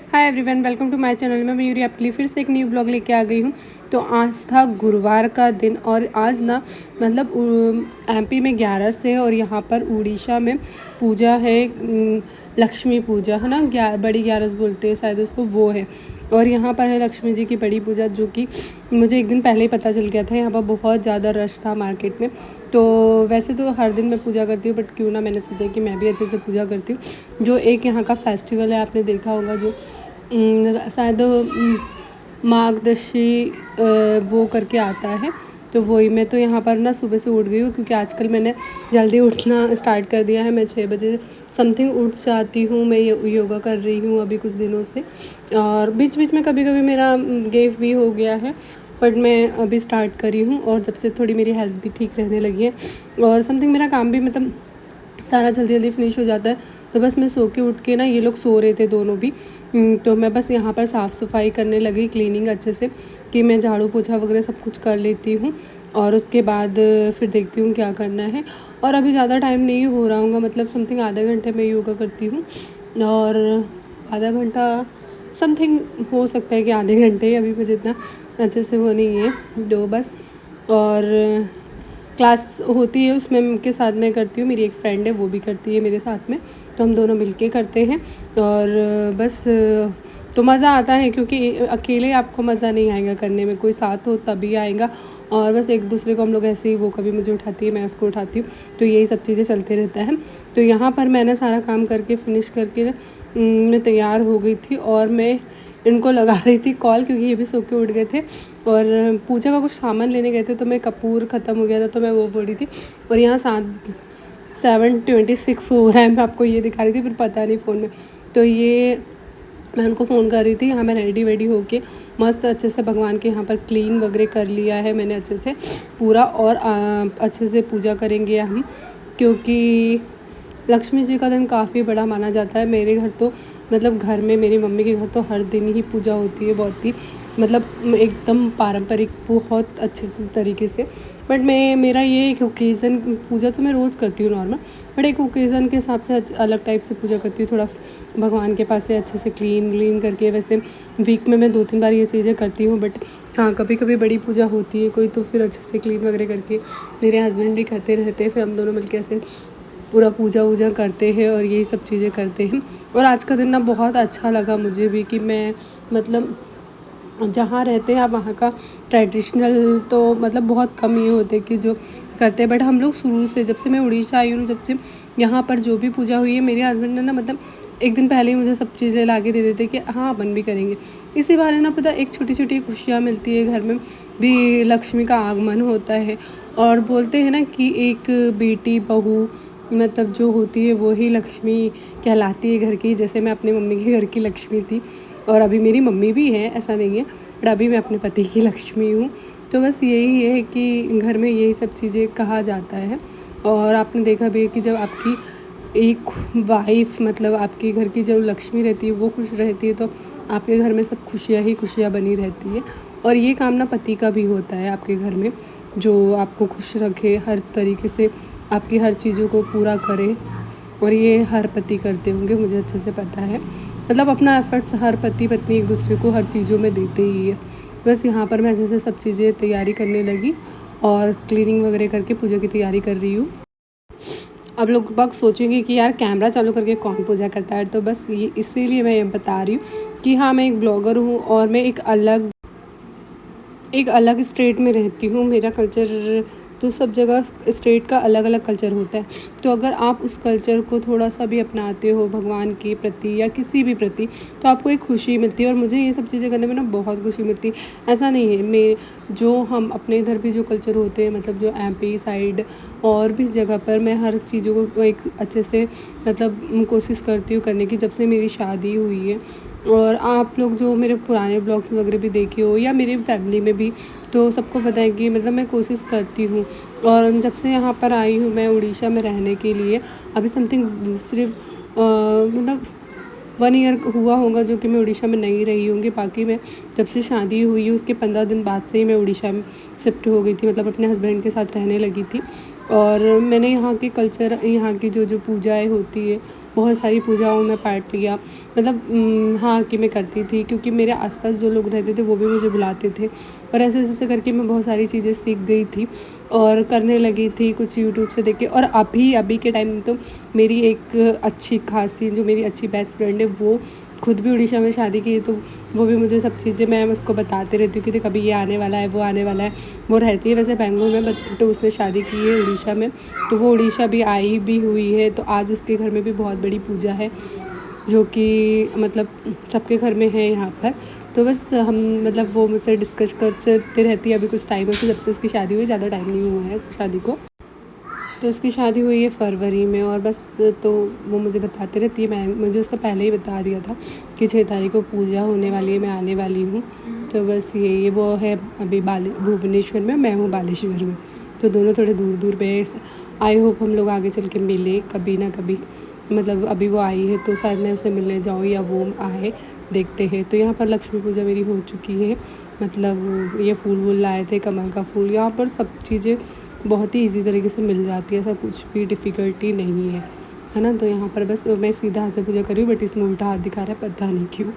Hi everyone, welcome to my channel. मैं मयूरी आपके लिए फिर से एक न्यू ब्लॉग लेके आ गई हूँ। तो आज था गुरुवार का दिन और आज ना मतलब एमपी में 11 से और यहाँ पर उड़ीसा में पूजा है। लक्ष्मी पूजा है ना, बड़ी 11 बोलते हैं शायद उसको, वो है। और यहाँ पर है लक्ष्मी जी की बड़ी पूजा, जो कि मुझे एक दिन पहले ही पता चल गया था। यहाँ पर बहुत ज़्यादा रश था मार्केट में। तो वैसे तो हर दिन मैं पूजा करती हूँ, बट क्यों ना मैंने सोचा कि मैं भी अच्छे से पूजा करती हूँ। जो एक यहाँ का फेस्टिवल है, आपने देखा होगा, जो शायद मार्गदर्शी वो करके आता है। तो वही मैं तो यहाँ पर ना सुबह से उठ गई हूँ, क्योंकि आजकल मैंने जल्दी उठना स्टार्ट कर दिया है। मैं 6 बजे समथिंग उठ जाती हूँ। मैं योगा कर रही हूँ अभी कुछ दिनों से, और बीच बीच में कभी कभी मेरा गेफ भी हो गया है, बट मैं अभी स्टार्ट करी हूँ। और जब से थोड़ी मेरी हेल्थ भी ठीक रहने लगी है और समथिंग मेरा काम भी मतलब सारा जल्दी जल्दी फिनिश हो जाता है। तो बस मैं सो के उठ के ना, ये लोग सो रहे थे दोनों भी, तो मैं बस यहाँ पर साफ़ सफाई करने लगी, क्लीनिंग अच्छे से, कि मैं झाड़ू पोछा वगैरह सब कुछ कर लेती हूँ। और उसके बाद फिर देखती हूँ क्या करना है। और अभी ज़्यादा टाइम नहीं हो रहा होगा, मतलब समथिंग आधे घंटे में योगा करती हूँ। और आधा घंटा समथिंग हो सकता है कि आधे घंटे, अभी मुझे इतना अच्छे से वो नहीं है जो बस। और क्लास होती है उसमें के साथ मैं करती हूँ, मेरी एक फ्रेंड है वो भी करती है मेरे साथ में, तो हम दोनों मिलके करते हैं। और बस तो मज़ा आता है, क्योंकि अकेले आपको मज़ा नहीं आएगा करने में, कोई साथ हो तभी आएगा। और बस एक दूसरे को हम लोग ऐसे ही, वो कभी मुझे उठाती है, मैं उसको उठाती हूँ, तो यही सब चीज़ें चलते रहता है। तो यहाँ पर मैंने सारा काम करके फिनिश करके मैं तैयार हो गई थी, और मैं इनको लगा रही थी कॉल, क्योंकि ये भी सो के उठ गए थे। और पूजा का कुछ सामान लेने गए थे, तो मैं कपूर ख़त्म हो गया था, तो मैं वो बोल रही थी। और यहाँ 7:26 हो रहा है, मैं आपको ये दिखा रही थी, फिर पता नहीं फ़ोन में। तो ये मैं उनको फ़ोन कर रही थी। यहाँ मैं रेडी वेडी होके मस्त अच्छे से भगवान के यहाँ पर क्लीन वगैरह कर लिया है मैंने अच्छे से पूरा। और अच्छे से पूजा करेंगे हम, क्योंकि लक्ष्मी जी का दिन काफ़ी बड़ा माना जाता है। मेरे घर तो मतलब घर में मेरी मम्मी के घर तो हर दिन ही पूजा होती है, बहुत ही मतलब एकदम पारंपरिक, बहुत अच्छे से तरीके से। बट मेरा ये एक ओकेज़न, पूजा तो मैं रोज़ करती हूँ नॉर्मल, बट एक ओकेज़न के हिसाब से अलग टाइप से पूजा करती हूँ, थोड़ा भगवान के पास से अच्छे से क्लीन करके। वैसे वीक में मैं 2-3 बार ये चीज़ें करती हूँ, बट हाँ कभी कभी बड़ी पूजा होती है कोई, तो फिर अच्छे से क्लीन वगैरह करके मेरे हस्बैंड भी करते रहते हैं, फिर हम दोनों मिलकर ऐसे पूरा पूजा वूजा करते हैं और यही सब चीज़ें करते हैं। और आज का दिन ना बहुत अच्छा लगा मुझे भी, कि मैं मतलब जहाँ रहते हैं आप वहाँ का ट्रेडिशनल तो मतलब बहुत कम ये होते कि जो करते हैं, बट हम लोग शुरू से, जब से मैं उड़ीसा आई हूँ, जब से यहाँ पर जो भी पूजा हुई है, मेरे हस्बैंड ने ना मतलब एक दिन पहले ही मुझे सब चीज़ें ला के दे देते कि हाँ अपन भी करेंगे। इसी बहाने ना पता एक छोटी छोटी खुशियाँ मिलती है, घर में भी लक्ष्मी का आगमन होता है। और बोलते हैं ना कि एक बेटी बहू मतलब जो होती है वो ही लक्ष्मी कहलाती है घर की। जैसे मैं अपनी मम्मी के घर की लक्ष्मी थी, और अभी मेरी मम्मी भी है, ऐसा नहीं है, बट अभी मैं अपने पति की लक्ष्मी हूँ। तो बस यही है कि घर में यही सब चीज़ें कहा जाता है। और आपने देखा भी है कि जब आपकी एक वाइफ मतलब आपके घर की जो लक्ष्मी रहती है वो खुश रहती है, तो आपके घर में सब खुशियाँ ही खुशियाँ बनी रहती है। और ये काम ना पति का भी होता है आपके घर में, जो आपको खुश रखे हर तरीके से, आपकी हर चीज़ों को पूरा करे। और ये हर पति करते होंगे, मुझे अच्छे से पता है। मतलब अपना एफ़र्ट्स हर पति पत्नी एक दूसरे को हर चीज़ों में देते ही है। बस यहाँ पर मैं जैसे सब चीज़ें तैयारी करने लगी और क्लीनिंग वगैरह करके पूजा की तैयारी कर रही हूँ। अब लोग बाग सोचेंगे कि यार कैमरा चालू करके कौन पूजा करता है, तो बस ये इसीलिए मैं ये बता रही हूँ कि हाँ मैं एक ब्लॉगर हूँ, और मैं एक अलग स्टेट में रहती हूँ। मेरा कल्चर तो सब जगह स्टेट का अलग अलग कल्चर होता है, तो अगर आप उस कल्चर को थोड़ा सा भी अपनाते हो भगवान के प्रति या किसी भी प्रति, तो आपको एक खुशी मिलती है। और मुझे ये सब चीज़ें करने में ना बहुत खुशी मिलती है। ऐसा नहीं है, मैं जो हम अपने इधर भी जो कल्चर होते हैं, मतलब जो एमपी साइड और भी जगह पर, मैं हर चीज़ों को एक अच्छे से मतलब कोशिश करती हूँ करने की, जब से मेरी शादी हुई है। और आप लोग जो मेरे पुराने ब्लॉग्स वगैरह भी देखे हो, या मेरी फैमिली में भी, तो सबको पता है कि मतलब मैं कोशिश करती हूँ। और जब से यहाँ पर आई हूँ मैं उड़ीसा में रहने के लिए, अभी समथिंग सिर्फ मतलब 1 ईयर हुआ होगा जो कि मैं उड़ीसा में नहीं रही होंगी। बाकी मैं जब से शादी हुई है उसके 15 दिन बाद से ही मैं उड़ीसा में शिफ्ट हो गई थी, मतलब अपने हस्बैंड के साथ रहने लगी थी। और मैंने यहाँ के कल्चर, यहाँ की जो जो पूजाएँ होती है बहुत सारी पूजाओं में पार्ट लिया, मतलब हाँ कि मैं करती थी, क्योंकि मेरे आसपास जो लोग रहते थे वो भी मुझे बुलाते थे, और ऐसे ऐसे करके मैं बहुत सारी चीज़ें सीख गई थी और करने लगी थी कुछ यूट्यूब से देख के। और अभी अभी के टाइम में तो मेरी एक अच्छी खासी जो मेरी अच्छी बेस्ट फ्रेंड है वो खुद भी उड़ीसा में शादी की है, तो वो भी मुझे सब चीज़ें मैं उसको बताती रहती हूँ कि देख अभी ये आने वाला है, वो आने वाला है। वो रहती है वैसे बेंगलोर में, बट तो उसने शादी की है उड़ीसा में, तो वो उड़ीसा भी आई भी हुई है। तो आज उसके घर में भी बहुत बड़ी पूजा है, जो कि मतलब सबके घर में है यहाँ पर। तो बस हम मतलब वो मुझसे डिस्कस करते रहती है अभी कुछ टाइम से, जब से उसकी शादी हुई, ज़्यादा टाइम नहीं हुआ है उसकी शादी को। तो उसकी शादी हुई है फरवरी में, और बस तो वो मुझे बताती रहती है, मैं मुझे उससे पहले ही बता दिया था कि 6 तारीख को पूजा होने वाली है, मैं आने वाली हूँ। तो बस ये वो है अभी भुवनेश्वर में, मैं हूँ बालेश्वर में, तो दोनों थोड़े दूर दूर पे। आई होप हम लोग आगे चल के मिले कभी ना कभी, मतलब अभी वो आई है तो शायद मैं उसे मिलने जाऊँ या वो आए, देखते हैं। तो यहाँ पर लक्ष्मी पूजा मेरी हो चुकी है, मतलब ये फूल वूल लाए थे, कमल का फूल। यहाँ पर सब चीज़ें बहुत ही ईज़ी तरीके से मिल जाती है, ऐसा कुछ भी डिफ़िकल्टी नहीं है ना। तो यहाँ पर बस मैं सीधा हाथ से पूजा कर रही हूँ, बट इसमें उल्टा हाथ दिखा रहा है, पता नहीं क्यों।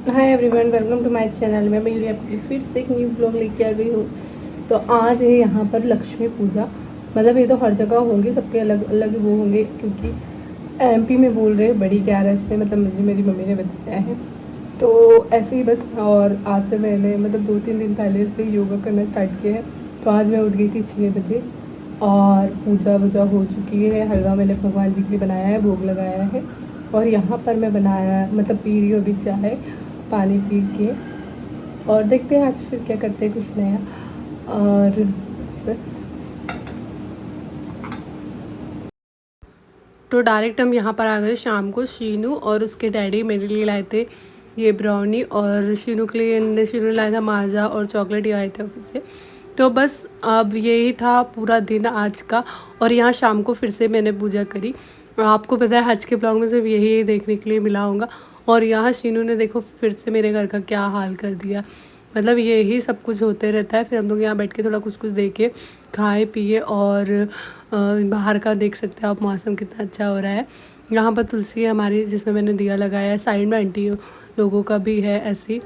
Hi everyone, welcome to my channel में मैं यूरी आपके फिर से एक न्यू ब्लॉग लेके आ गई हूँ। तो आज है यहाँ पर लक्ष्मी पूजा। मतलब ये तो हर जगह होंगे, सबके अलग अलग वो होंगे, क्योंकि एमपी में बोल रहे हैं बड़ी 11 से, मतलब मुझे मेरी मम्मी ने बताया है। तो ऐसे ही बस, और आज से मैंने मतलब 2-3 दिन पहले से योगा करना स्टार्ट किया है। तो आज मैं उठ गई थी 6 बजे और पूजा वूजा हो चुकी है। हलवा मैंने भगवान जी के लिए बनाया है, भोग लगाया है। और यहाँ पर मैं बनाया मतलब पी रही हूँ अभी चाय, पानी पी के। और देखते हैं आज फिर क्या करते हैं, कुछ नया। और बस तो डायरेक्ट हम यहाँ पर आ गए शाम को। शीनू और उसके डैडी मेरे लिए लाए थे ये ब्राउनी, और शीनू के लिए शीनू ने लाया था माजा और चॉकलेट, ये आए थे ऑफिस से। तो बस अब यही था पूरा दिन आज का। और यहाँ शाम को फिर से मैंने पूजा करी। आपको पता है आज के ब्लॉग में सिर्फ यही देखने के लिए मिला होगा। और यहाँ शीनू ने देखो फिर से मेरे घर का क्या हाल कर दिया। मतलब यही सब कुछ होते रहता है। फिर हम लोग यहाँ बैठ के थोड़ा कुछ कुछ देखे, खाए पिए, और बाहर का देख सकते हो आप मौसम कितना अच्छा हो रहा है। यहाँ पर तुलसी है हमारी, जिसमें मैंने दिया लगाया है। साइड में आंटी लोगों का भी है ऐसी।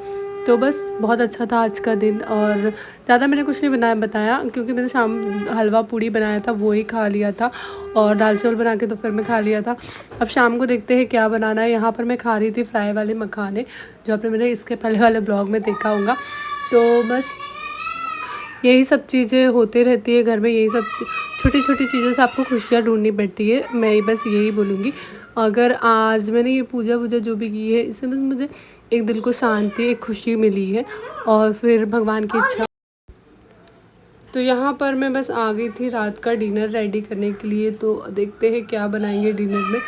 तो बस बहुत अच्छा था आज का दिन। और ज़्यादा मैंने कुछ नहीं बताया, क्योंकि मैंने शाम हलवा पूड़ी बनाया था, वो ही खा लिया था। और दाल चावल बना के दोपहर में खा लिया था। अब शाम को देखते हैं क्या बनाना है। यहाँ पर मैं खा रही थी फ्राई वाले मखाने, जो आपने मैंने इसके पहले वाले ब्लॉग में देखा होगा। तो बस यही सब चीज़ें होती रहती है घर में। यही सब छोटी छोटी चीज़ों से आपको खुशियाँ ढूंढनी पड़ती है। मैं बस यही बोलूँगी, अगर आज मैंने ये पूजा वूजा जो भी की है, इससे बस मुझे एक दिल को शांति, एक खुशी मिली है, और फिर भगवान की इच्छा। तो यहाँ पर मैं बस आ गई थी रात का डिनर रेडी करने के लिए। तो देखते हैं क्या बनाएंगे डिनर में।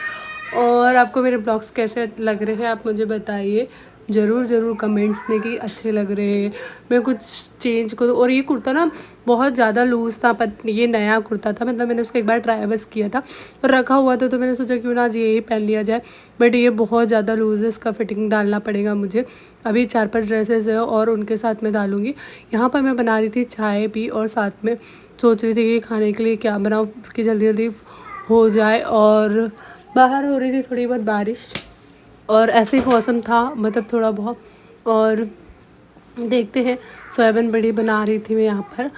और आपको मेरे ब्लॉग्स कैसे लग रहे हैं आप मुझे बताइए ज़रूर कमेंट्स में कि अच्छे लग रहे हैं, मैं कुछ चेंज करूँ। और ये कुर्ता ना बहुत ज़्यादा लूज़ था, ये नया कुर्ता था, मतलब मैंने उसको एक बार ट्राई बस किया था और रखा हुआ था। तो मैंने सोचा क्यों ना आज यही पहन लिया जाए। बट ये बहुत ज़्यादा लूज़ है, इसका फिटिंग डालना पड़ेगा मुझे। अभी 4-5 ड्रेसेस है और उनके साथ में डालूँगी। यहाँ पर मैं बना रही थी चाय भी, और साथ में सोच रही थी कि खाने के लिए क्या बनाऊँ कि जल्दी जल्दी हो जाए। और बाहर हो रही थी थोड़ी बहुत बारिश, और ऐसे ही मौसम था, मतलब थोड़ा बहुत। और देखते हैं, सोयाबीन बड़ी बना रही थी मैं यहाँ पर।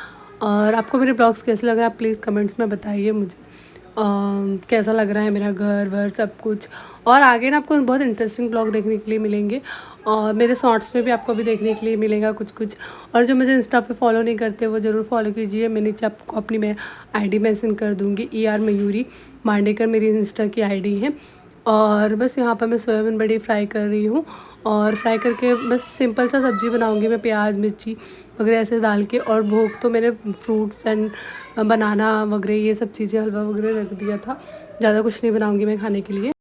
और आपको मेरे ब्लॉग्स कैसे लग रहा है आप प्लीज़ कमेंट्स में बताइए मुझे। कैसा लग रहा है मेरा घर वर सब कुछ। और आगे ना आपको बहुत इंटरेस्टिंग ब्लॉग देखने के लिए मिलेंगे, और मेरे शॉर्ट्स में भी आपको भी देखने के लिए मिलेगा कुछ कुछ। और जो मुझे इंस्टा पे फॉलो नहीं करते वो ज़रूर फॉलो कीजिए। मैं नीचे आपको अपनी मैं आईडी मेंशन कर दूँगी, मयूरी मांडेकर मेरी इंस्टा की आईडी है। और बस यहाँ पर मैं सोयाबीन बड़ी फ्राई कर रही हूँ, और फ्राई करके बस सिंपल सा सब्ज़ी बनाऊँगी मैं, प्याज मिर्ची वगैरह ऐसे डाल के। और भोग तो मैंने फ्रूट्स एंड बनाना वगैरह ये सब चीज़ें हलवा वगैरह रख दिया था। ज़्यादा कुछ नहीं बनाऊँगी मैं खाने के लिए।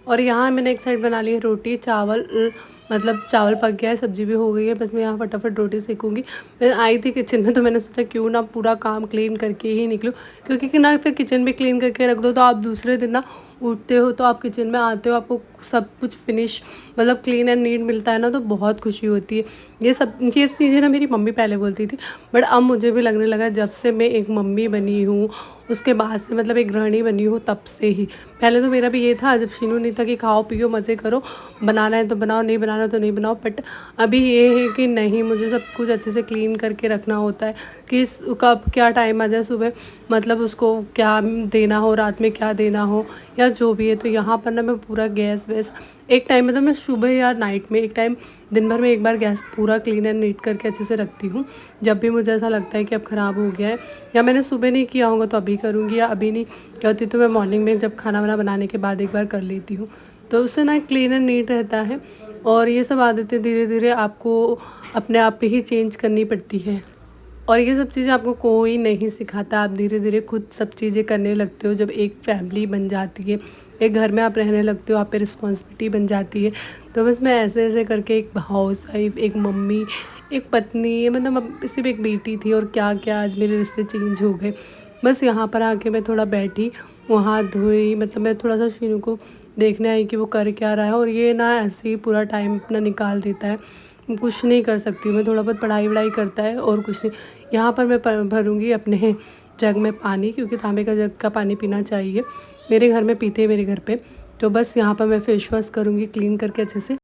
और यहाँ मैंने एक साइड बना ली है रोटी चावल, मतलब चावल पक गया है, सब्ज़ी भी हो गई है, बस मैं यहाँ फटाफट रोटी सेकूँगी। मैं आई थी किचन में तो मैंने सोचा क्यों ना पूरा काम क्लीन करके ही निकलूँ, क्योंकि कि ना फिर किचन में क्लीन करके रख दो तो आप दूसरे दिन ना उठते हो तो आप किचन में आते हो, आपको सब कुछ फिनिश मतलब क्लीन एंड नीट मिलता है ना, तो बहुत खुशी होती है। ये चीज़ें ना मेरी मम्मी पहले बोलती थी, बट अब मुझे भी लगने लगा जब से मैं एक मम्मी बनी हूँ, उसके बाद से मतलब एक गृहिणी बनी हूँ तब से ही। पहले तो मेरा भी ये था जब शीनू नहीं था कि खाओ पियो मज़े करो, बनाना है तो बनाओ, नहीं बनाना तो नहीं बनाओ। बट अभी ये है कि नहीं, मुझे सब कुछ अच्छे से क्लीन करके रखना होता है कि कब क्या टाइम आ जाए, सुबह मतलब उसको क्या देना हो, रात में क्या देना हो, या जो भी है। तो यहाँ पर ना मैं पूरा गैस वैस एक टाइम मतलब मैं सुबह या नाइट में एक टाइम, दिन भर में एक बार गैस पूरा क्लीन एंड नीट करके अच्छे से रखती हूँ। जब भी मुझे ऐसा लगता है कि अब ख़राब हो गया है, या मैंने सुबह नहीं किया होगा तो अभी करूँगी, या अभी नहीं करती तो मैं मॉर्निंग में जब खाना वाना बनाने के बाद एक बार कर लेती हूँ। तो उससे ना क्लीन एंड नीट रहता है। और ये सब आदतें धीरे धीरे आपको अपने आप पे ही चेंज करनी पड़ती है। और ये सब चीज़ें आपको कोई नहीं सिखाता, आप धीरे धीरे खुद सब चीज़ें करने लगते हो। जब एक फैमिली बन जाती है, एक घर में आप रहने लगते हो, आप पे रिस्पॉन्सिबिलिटी बन जाती है। तो बस मैं ऐसे ऐसे करके एक हाउस वाइफ, एक मम्मी, एक पत्नी, मतलब सिर्फ एक बेटी थी, और क्या क्या आज मेरे रिश्ते चेंज हो गए। बस यहाँ पर आके मैं थोड़ा बैठी, वहाँ धोई, मतलब मैं थोड़ा सा शीनू को देखने आई कि वो कर क्या रहा है। और ये ना ऐसे ही पूरा टाइम अपना निकाल देता है, कुछ नहीं कर सकती हूँ मैं, थोड़ा बहुत पढ़ाई वढ़ाई करता है और कुछ नहीं। यहाँ पर मैं भरूँगी अपने जग में पानी, क्योंकि तांबे का जग का पानी पीना चाहिए, मेरे घर में पीते हैं मेरे घर पे। तो बस यहाँ पर मैं फेस वॉश करूँगी क्लीन करके अच्छे से।